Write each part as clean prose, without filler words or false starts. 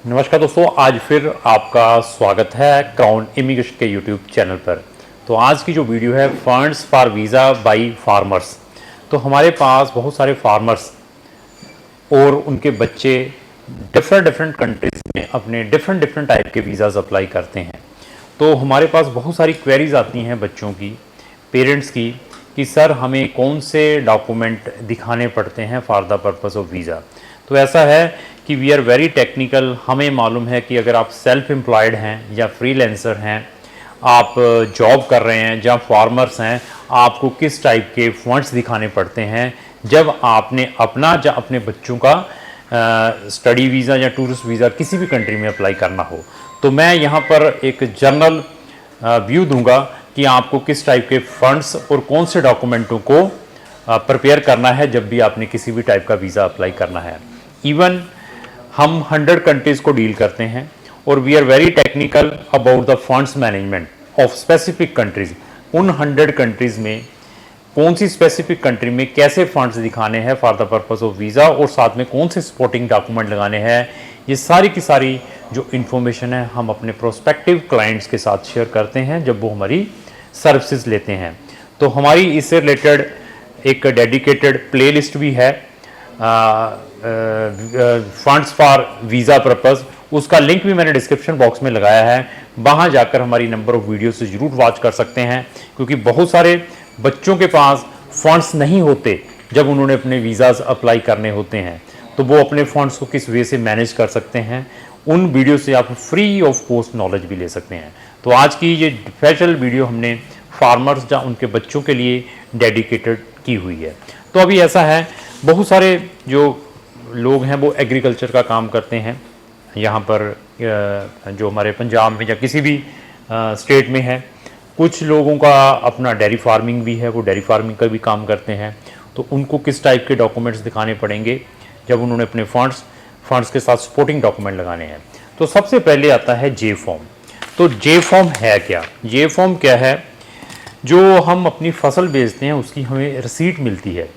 नमस्कार दोस्तों, आज फिर आपका स्वागत है क्राउन इमिग्रेशन के यूट्यूब चैनल पर। तो आज की जो वीडियो है funds for visa by farmers. तो हमारे पास बहुत सारे फार्मर्स और उनके बच्चे डिफरेंट कंट्रीज़ में अपने डिफरेंट टाइप के वीज़ाज़ अप्लाई करते हैं। तो हमारे पास बहुत सारी क्वेरीज आती हैं बच्चों की, पेरेंट्स की, कि सर हमें कौन से डॉक्यूमेंट दिखाने पड़ते हैं for the purpose of visa. तो ऐसा है कि वी आर वेरी टेक्निकल। हमें मालूम है कि अगर आप सेल्फ एम्प्लॉयड हैं या फ्रीलांसर हैं, आप जॉब कर रहे हैं या फार्मर्स हैं, आपको किस टाइप के फंड्स दिखाने पड़ते हैं जब आपने अपना या अपने बच्चों का स्टडी वीज़ा या टूरिस्ट वीज़ा किसी भी कंट्री में अप्लाई करना हो। तो मैं यहाँ पर एक जनरल व्यू दूंगा कि आपको किस टाइप के फंड्स और कौन से डॉक्यूमेंटों को प्रिपेयर करना है जब भी आपने किसी भी टाइप का वीज़ा अप्लाई करना है। इवन हम 100 कंट्रीज़ को डील करते हैं और we are very technical about the funds management of specific countries. उन 100 कंट्रीज़ में कौन सी स्पेसिफिक कंट्री में कैसे फंड्स दिखाने हैं for the purpose of visa और साथ में कौन से सपोर्टिंग डॉक्यूमेंट लगाने हैं, ये सारी की सारी जो इन्फॉर्मेशन है हम अपने प्रोस्पेक्टिव क्लाइंट्स के साथ शेयर करते हैं जब वो हमारी सर्विसेज लेते हैं। तो हमारी इससे रिलेटेड एक डेडिकेटेड प्लेलिस्ट भी है फंड्स फॉर वीज़ा पर्पस। उसका लिंक भी मैंने डिस्क्रिप्शन बॉक्स में लगाया है, वहाँ जाकर हमारी नंबर ऑफ़ वीडियो से ज़रूर वॉच कर सकते हैं, क्योंकि बहुत सारे बच्चों के पास फंड्स नहीं होते जब उन्होंने अपने वीज़ाज़ अप्लाई करने होते हैं, तो वो अपने फंड्स को किस वे से मैनेज कर सकते हैं। उन वीडियो से आप फ्री ऑफ कॉस्ट नॉलेज भी ले सकते हैं। तो आज की ये स्पेशल वीडियो हमने फार्मर्स या उनके बच्चों के लिए डेडिकेटेड की हुई है। तो अभी ऐसा है, बहुत सारे जो लोग हैं वो एग्रीकल्चर का काम करते हैं यहाँ पर, जो हमारे पंजाब में या किसी भी स्टेट में है। कुछ लोगों का अपना डेयरी फार्मिंग भी है, वो डेयरी फार्मिंग का भी काम करते हैं। तो उनको किस टाइप के डॉक्यूमेंट्स दिखाने पड़ेंगे जब उन्होंने अपने फंड्स के साथ सपोर्टिंग डॉक्यूमेंट लगाने हैं। तो सबसे पहले आता है जे फॉर्म। तो जे फॉर्म है क्या? जे फॉर्म क्या है? जो हम अपनी फसल बेचते हैं उसकी हमें रसीट मिलती है,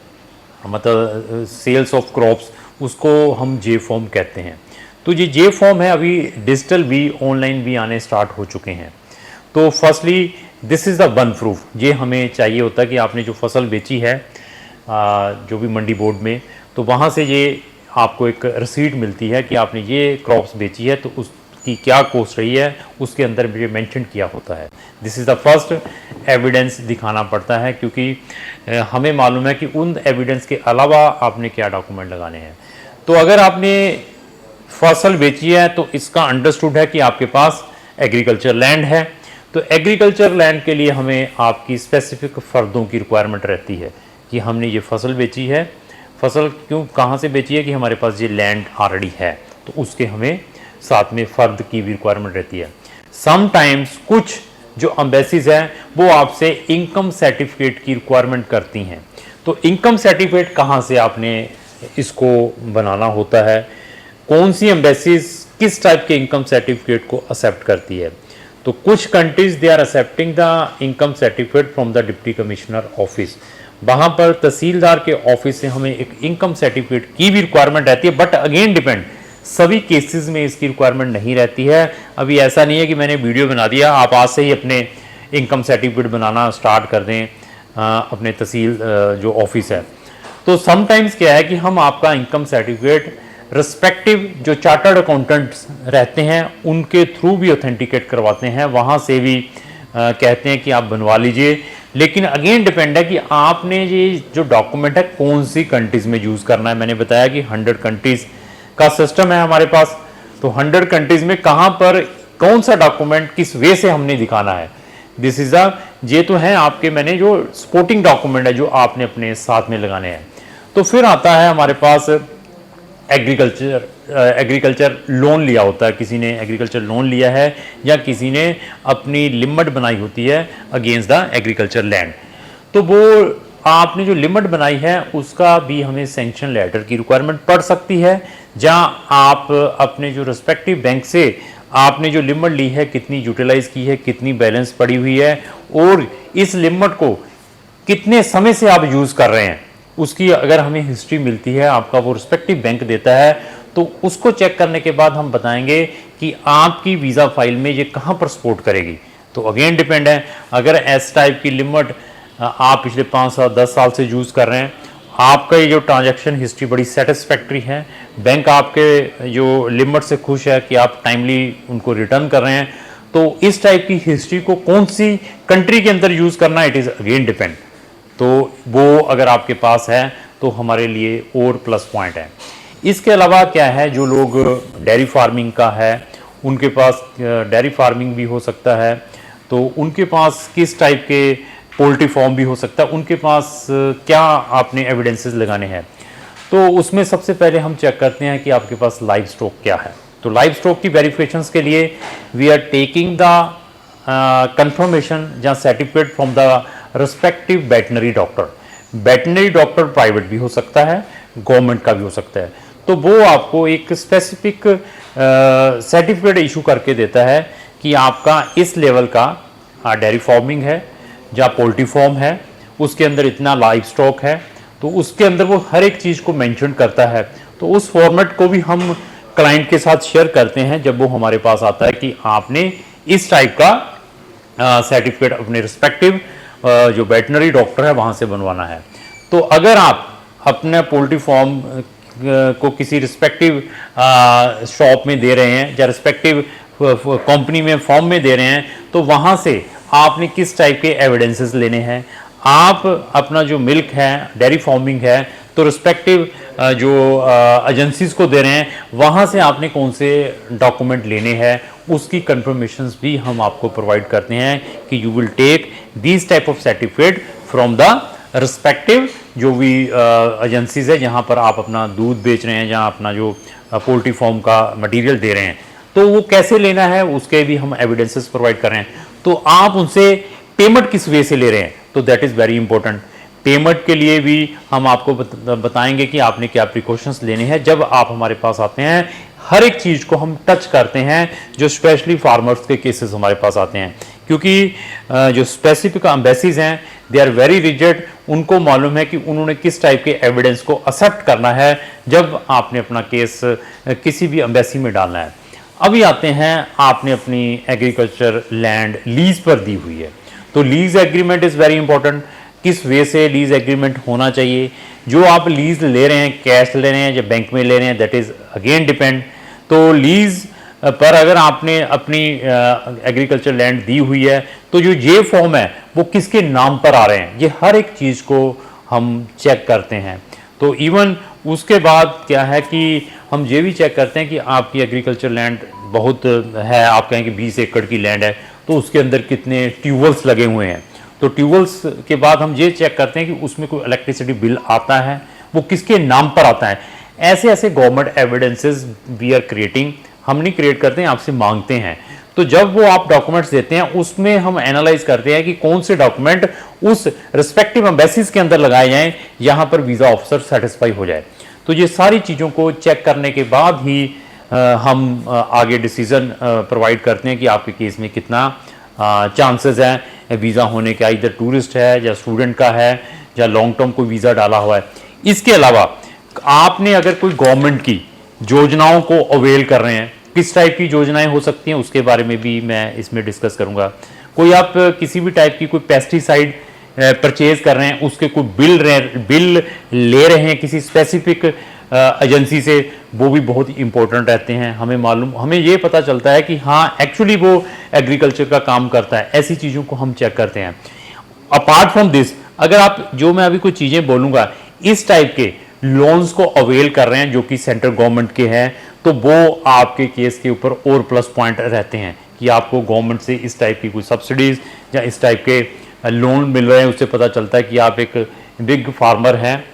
मतलब सेल्स ऑफ क्रॉप्स, उसको हम जे फॉर्म कहते हैं। तो ये जे फॉर्म है, अभी डिजिटल भी ऑनलाइन भी आने स्टार्ट हो चुके हैं। तो firstly this is the one proof. ये हमें चाहिए होता है कि आपने जो फसल बेची है जो भी मंडी बोर्ड में, तो वहाँ से ये आपको एक रसीट मिलती है कि आपने ये क्रॉप्स बेची है, तो उसकी क्या कॉस्ट रही है, उसके अंदर भी मेंशन किया होता है। This is the first evidence दिखाना पड़ता है, क्योंकि हमें मालूम है कि उन एविडेंस के अलावा आपने क्या डॉक्यूमेंट लगाने हैं। तो अगर आपने फसल बेची है तो इसका अंडरस्टूड है कि आपके पास एग्रीकल्चर लैंड है। तो एग्रीकल्चर लैंड के लिए हमें आपकी स्पेसिफिक फ़र्दों की रिक्वायरमेंट रहती है कि हमने ये फसल बेची है। फसल क्यों, कहाँ से बेची है? कि हमारे पास ये लैंड ऑलरेडी है, तो उसके हमें साथ में फ़र्द की भी रिक्वायरमेंट रहती है। समटाइम्स कुछ जो एम्बेसीज हैं वो आपसे इनकम सर्टिफिकेट की रिक्वायरमेंट करती हैं। तो इनकम सर्टिफिकेट कहाँ से आपने इसको बनाना होता है, कौन सी एम्बेसीज किस टाइप के इनकम सर्टिफिकेट को एक्सेप्ट करती है? तो कुछ countries they are accepting the income certificate from the deputy commissioner office. वहाँ पर तहसीलदार के ऑफिस से हमें एक इनकम सर्टिफिकेट की भी रिक्वायरमेंट रहती है, बट अगेन डिपेंड, सभी केसेस में इसकी रिक्वायरमेंट नहीं रहती है। अभी ऐसा नहीं है कि मैंने वीडियो बना दिया, आप आज से ही अपने इनकम सर्टिफिकेट बनाना स्टार्ट कर दें अपने तहसील जो ऑफिस है। तो समटाइम्स क्या है कि हम आपका इनकम सर्टिफिकेट रिस्पेक्टिव जो चार्टर्ड अकाउंटेंट्स रहते हैं उनके थ्रू भी ऑथेंटिकेट करवाते हैं, वहाँ से भी कहते हैं कि आप बनवा लीजिए। लेकिन अगेन डिपेंड है कि आपने ये जो डॉक्यूमेंट है कौन सी कंट्रीज़ में यूज़ करना है। मैंने बताया कि 100 कंट्रीज़ का सिस्टम है हमारे पास, तो 100 कंट्रीज़ में कहाँ पर कौन सा डॉक्यूमेंट किस वे से हमने दिखाना है। दिस इज़ अ, ये तो है आपके मैंने जो सपोर्टिंग डॉक्यूमेंट है जो आपने अपने साथ में लगाने हैं। तो फिर आता है हमारे पास एग्रीकल्चर लोन लिया होता है, किसी ने एग्रीकल्चर लोन लिया है या किसी ने अपनी लिमिट बनाई होती है अगेंस्ट द एग्रीकल्चर लैंड। तो वो आपने जो लिमिट बनाई है उसका भी हमें सैंक्शन लेटर की रिक्वायरमेंट पड़ सकती है, जहाँ आप अपने जो रिस्पेक्टिव बैंक से आपने जो लिमिट ली है कितनी यूटिलाइज की है, कितनी बैलेंस पड़ी हुई है और इस लिमिट को कितने समय से आप यूज़ कर रहे हैं, उसकी अगर हमें हिस्ट्री मिलती है, आपका वो रिस्पेक्टिव बैंक देता है, तो उसको चेक करने के बाद हम बताएंगे कि आपकी वीज़ा फाइल में ये कहाँ पर सपोर्ट करेगी। तो अगेन डिपेंड है, अगर एस टाइप की लिमिट आप पिछले 5 साल 10 साल से यूज़ कर रहे हैं, आपका ये जो ट्रांजैक्शन हिस्ट्री बड़ी सेटिस्फैक्ट्री है, बैंक आपके जो लिमिट से खुश है कि आप टाइमली उनको रिटर्न कर रहे हैं, तो इस टाइप की हिस्ट्री को कौन सी कंट्री के अंदर यूज़ करना, इट इज़ अगेन डिपेंड। तो वो अगर आपके पास है तो हमारे लिए और प्लस पॉइंट है। इसके अलावा क्या है, जो लोग डेयरी फार्मिंग का है, उनके पास डेयरी फार्मिंग भी हो सकता है, तो उनके पास किस टाइप के पोल्ट्री फार्म भी हो सकता है, उनके पास क्या आपने एविडेंसेस लगाने हैं। तो उसमें सबसे पहले हम चेक करते हैं कि आपके पास लाइव स्टॉक क्या है। तो लाइव स्टॉक की वेरिफिकेशंस के लिए we are taking the confirmation या certificate from the respective veterinary doctor. Veterinary doctor private भी हो सकता है, गवर्नमेंट का भी हो सकता है। तो वो आपको एक स्पेसिफिक सर्टिफिकेट इशू करके देता है कि आपका इस लेवल का डेयरी फार्मिंग है या पोल्ट्री फार्म है, उसके अंदर इतना लाइव स्टॉक है, तो उसके अंदर वो हर एक चीज़ को मेंशन करता है। तो उस फॉर्मेट को भी हम क्लाइंट के साथ शेयर करते हैं जब वो हमारे पास आता है कि आपने इस टाइप का सर्टिफिकेट अपने रिस्पेक्टिव जो वेटनरी डॉक्टर है वहाँ से बनवाना है। तो अगर आप अपने पोल्ट्री फार्म को किसी रिस्पेक्टिव शॉप में दे रहे हैं या रिस्पेक्टिव कंपनी में फॉर्म में दे रहे हैं, तो वहाँ से आपने किस टाइप के एविडेंसेस लेने हैं। आप अपना जो मिल्क है, डेयरी फार्मिंग है, तो रिस्पेक्टिव जो एजेंसीज को दे रहे हैं, वहाँ से आपने कौन से डॉक्यूमेंट लेने हैं, उसकी कंफर्मेशंस भी हम आपको प्रोवाइड करते हैं कि you will take this type of certificate from the respective जो भी एजेंसीज है जहाँ पर आप अपना दूध बेच रहे हैं, जहाँ अपना जो पोल्ट्री फार्म का मटेरियल दे रहे हैं, तो वो कैसे लेना है उसके भी हम एविडेंसेस प्रोवाइड कर रहे हैं। तो आप उनसे पेमेंट किस वे से ले रहे हैं, तो that is very important. Payment के लिए भी हम आपको बताएंगे कि आपने क्या प्रिकॉशंस लेने हैं जब आप हमारे पास आते हैं। हर एक चीज़ को हम टच करते हैं जो स्पेशली फार्मर्स के केसेस हमारे पास आते हैं, क्योंकि जो स्पेसिफिक एम्बेसीज हैं दे आर वेरी रिजिड। उनको मालूम है कि उन्होंने किस टाइप के एविडेंस को एक्सेप्ट करना है जब आपने अपना केस किसी भी एम्बेसी में डालना है। अभी आते हैं, आपने अपनी एग्रीकल्चर लैंड लीज पर दी हुई है, तो lease agreement is very important. किस वे से लीज एग्रीमेंट होना चाहिए, जो आप लीज ले रहे हैं, कैश ले रहे हैं या बैंक में ले रहे हैं, दैट इज़ अगेन डिपेंड। तो लीज पर अगर आपने अपनी एग्रीकल्चर लैंड दी हुई है, तो जो ये फॉर्म है वो किसके नाम पर आ रहे हैं, ये हर एक चीज़ को हम चेक करते हैं। तो इवन उसके बाद क्या है कि हम ये भी चेक करते हैं कि आपकी एग्रीकल्चर लैंड बहुत है, आप कहें कि 20 एकड़ की लैंड है, तो उसके अंदर कितने ट्यूबवेल्स लगे हुए हैं। तो ट्यूबवेल्स के बाद हम ये चेक करते हैं कि उसमें कोई इलेक्ट्रिसिटी बिल आता है, वो किसके नाम पर आता है। ऐसे ऐसे government evidences we are creating, हम नहीं क्रिएट करते हैं, आपसे मांगते हैं। तो जब वो आप डॉक्यूमेंट्स देते हैं उसमें हम एनालाइज करते हैं कि कौन से डॉक्यूमेंट उस रिस्पेक्टिव एम्बेसीज के अंदर लगाए जाएं यहाँ पर वीज़ा ऑफिसर सेटिस्फाई हो जाए। तो ये सारी चीज़ों को चेक करने के बाद ही हम आगे डिसीजन प्रोवाइड करते हैं कि आपके केस में कितना चांसेस हैं वीज़ा होने का, इधर टूरिस्ट है या स्टूडेंट का है या लॉन्ग टर्म कोई वीज़ा डाला हुआ है। इसके अलावा आपने अगर कोई गवर्नमेंट की योजनाओं को अवेल कर रहे हैं, किस टाइप की योजनाएं हो सकती हैं उसके बारे में भी मैं इसमें डिस्कस करूंगा। कोई आप किसी भी टाइप की कोई पेस्टिसाइड परचेज कर रहे हैं, उसके कोई बिल ले रहे हैं किसी स्पेसिफिक एजेंसी से, वो भी बहुत इंपॉर्टेंट रहते हैं। हमें ये पता चलता है कि हाँ एक्चुअली वो एग्रीकल्चर का काम करता है। ऐसी चीज़ों को हम चेक करते हैं। अपार्ट फ्रॉम दिस, अगर आप जो मैं अभी कुछ चीज़ें बोलूँगा इस टाइप के लोन्स को अवेल कर रहे हैं जो कि सेंट्रल गवर्नमेंट के हैं, तो वो आपके केस के ऊपर और प्लस पॉइंट रहते हैं कि आपको गवर्नमेंट से इस टाइप की कोई सब्सिडीज या इस टाइप के लोन मिल रहे हैं। उससे पता चलता है कि आप एक बिग फार्मर हैं।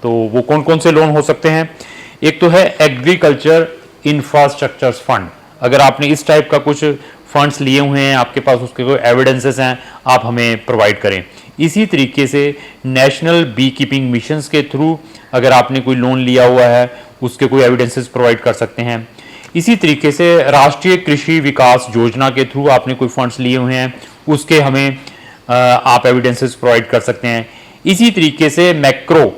तो वो कौन कौन से लोन हो सकते हैं, एक तो है एग्रीकल्चर इंफ्रास्ट्रक्चर फंड। अगर आपने इस टाइप का कुछ फंड्स लिए हुए हैं, आपके पास उसके कोई एविडेंसेस हैं, आप हमें प्रोवाइड करें। इसी तरीके से नेशनल बी कीपिंग मिशंस के थ्रू अगर आपने कोई लोन लिया हुआ है उसके कोई एविडेंसेस प्रोवाइड कर सकते हैं। इसी तरीके से राष्ट्रीय कृषि विकास योजना के थ्रू आपने कोई फंड्स लिए हुए हैं, उसके हमें आप एविडेंसेस प्रोवाइड कर सकते हैं। इसी तरीके से मैक्रो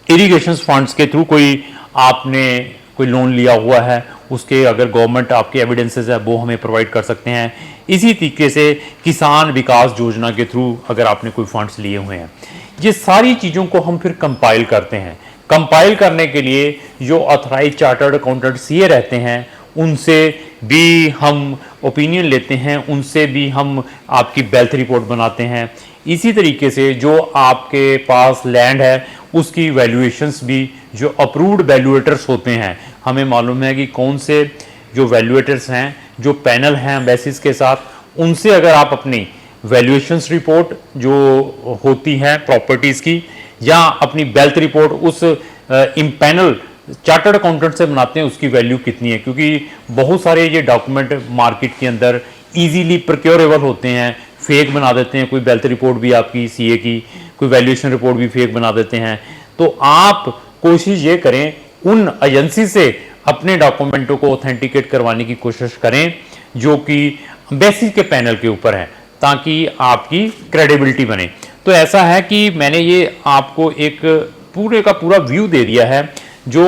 इरिगेशन फंड्स के थ्रू कोई आपने कोई लोन लिया हुआ है, उसके अगर गवर्नमेंट आपके एविडेंसेस है वो हमें प्रोवाइड कर सकते हैं। इसी तरीके से किसान विकास योजना के थ्रू अगर आपने कोई फंड्स लिए हुए हैं, ये सारी चीज़ों को हम फिर कंपाइल करते हैं। कंपाइल करने के लिए जो ऑथराइज चार्टर्ड अकाउंटेंट सीए रहते हैं उनसे भी हम ओपिनियन लेते हैं, उनसे भी हम आपकी वेल्थ रिपोर्ट बनाते हैं। इसी तरीके से जो आपके पास लैंड है उसकी वैल्यूएशंस भी जो अप्रूव्ड वैल्यूएटर्स होते हैं, हमें मालूम है कि कौन से जो वैल्यूएटर्स हैं, जो पैनल हैं एम्बेसीज के साथ, उनसे अगर आप अपनी वैल्यूएशंस रिपोर्ट जो होती है प्रॉपर्टीज़ की या अपनी वेल्थ रिपोर्ट उस इम्पैनल चार्टर्ड अकाउंटेंट से बनाते हैं उसकी वैल्यू कितनी है, क्योंकि बहुत सारे ये डॉक्यूमेंट मार्केट के अंदर इजीली प्रोक्योरेबल होते हैं, फेक बना देते हैं। कोई वेल्थ रिपोर्ट भी आपकी सीए की, कोई वैल्यूएशन रिपोर्ट भी फेक बना देते हैं। तो आप कोशिश ये करें उन एजेंसी से अपने डॉक्यूमेंटों को ऑथेंटिकेट करवाने की कोशिश करें जो कि एम्बेसी के पैनल के ऊपर है, ताकि आपकी क्रेडिबिलिटी बने। तो ऐसा है कि मैंने ये आपको एक पूरे का पूरा व्यू दे दिया है। जो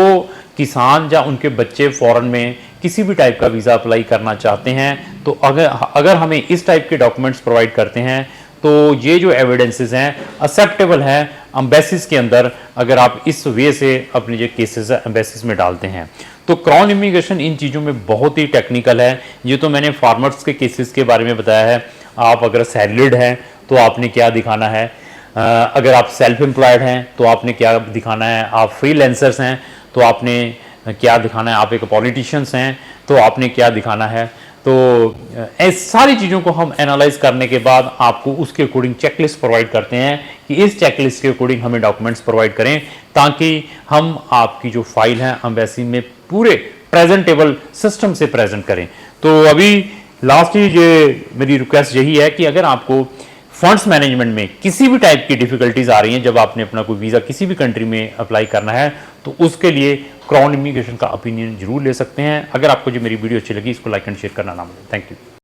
किसान या उनके बच्चे फॉरेन में किसी भी टाइप का वीज़ा अप्लाई करना चाहते हैं, तो अगर हमें इस टाइप के डॉक्यूमेंट्स प्रोवाइड करते हैं तो ये जो एविडेंसेस हैं एक्सेप्टेबल है एम्बेसीज के अंदर, अगर आप इस वे से अपने जो केसेस एम्बेसीज में डालते हैं। तो क्राउन इमिग्रेशन इन चीज़ों में बहुत ही टेक्निकल है। ये तो मैंने फार्मर्स के केसेस के बारे में बताया है। आप अगर सैलरीड हैं तो आपने क्या दिखाना है, अगर आप सेल्फ एम्प्लॉयड हैं तो आपने क्या दिखाना है, आप फ्रीलांसर्स हैं तो आपने क्या दिखाना है, आप एक पॉलिटिशियंस हैं तो आपने क्या दिखाना है। तो ऐसी सारी चीज़ों को हम एनालाइज करने के बाद आपको उसके अकॉर्डिंग चेकलिस्ट प्रोवाइड करते हैं कि इस चेकलिस्ट के अकॉर्डिंग हमें डॉक्यूमेंट्स प्रोवाइड करें, ताकि हम आपकी जो फाइल है एम्बेसी में पूरे प्रेजेंटेबल सिस्टम से प्रेजेंट करें। तो अभी लास्ट ये मेरी रिक्वेस्ट यही है कि अगर आपको फंड्स मैनेजमेंट में किसी भी टाइप की डिफिकल्टीज आ रही हैं जब आपने अपना कोई वीज़ा किसी भी कंट्री में अप्लाई करना है, तो उसके लिए क्राउन इमिग्रेशन का ओपिनियन जरूर ले सकते हैं। अगर आपको जो मेरी वीडियो अच्छी लगी इसको लाइक एंड शेयर करना ना भूलें। Thank you.